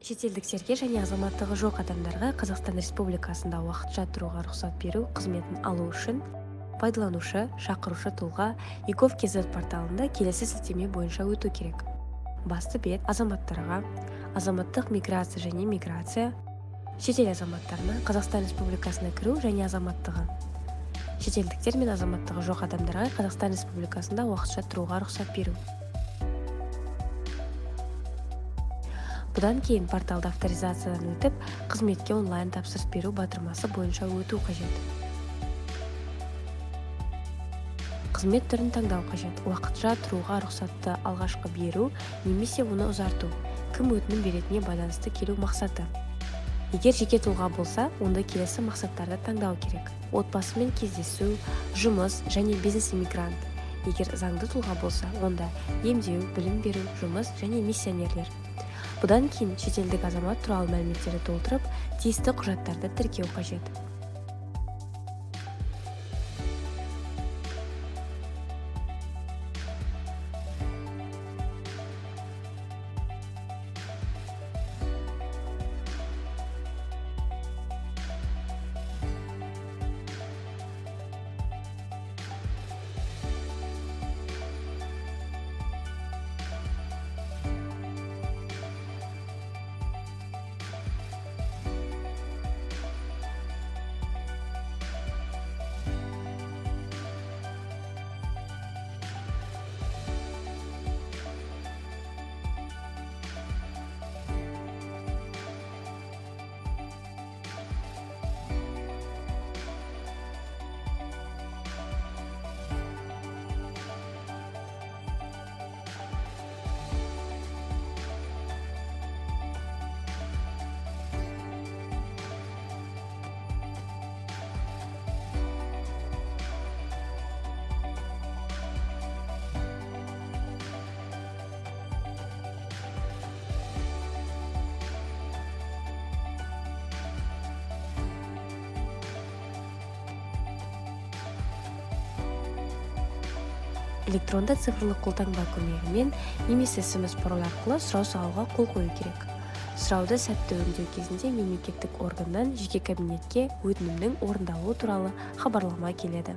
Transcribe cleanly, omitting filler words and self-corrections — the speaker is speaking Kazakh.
Шетелдіктерге және азаматтығы жоқ адамдарға Қазақстан Республикасында уақытша тұруға рұқсат беру қызметін алу үшін пайдаланушы, шақырушы тұлға e-gov.kz порталында келесі сілтеме бойынша өту керек. Басты бет азаматтарға, азаматтық миграция және миграция, шетел азаматтарына Қазақстан Республикасына кіру және азаматтығы. Шетелдіктер мен азаматтығы жоқ адамдарға Қазақстан Республикасында уақытша тұруға рұқсат беру. Бұдан кейін порталда авторизациядан өтіп, қызметке онлайн тапсырыс беру батырмасы бойынша өту қажет. Қызмет түрін таңдау қажет. Уақытша тұруға рұқсатты алғашқы беру немесе оны ұзарту. Кім өтінім беретініне байланысты келу мақсаты. Егер жеке тұлға болса, онда келесі мақсаттарды таңдау керек. Отбасымен кездесу, жұмыс және бизнес иммигрант. Егер заңды тұлға болса, онда емдеу, білім беру, жұмыс және миссионерлер. Бұдан кейін шетелдік азамат туралы мәліметтерді толтырып, тиісті құжаттарды тіркеу қажет. Электронды цифрлық қолтаңба көмегімен немесе SMS пароль арқылы сұрау салуға қол қою керек. Сұрауды сәтті өңдеу кезінде мемлекеттік органнан жеке кабинетке өтінімнің орындалуы туралы хабарлама келеді.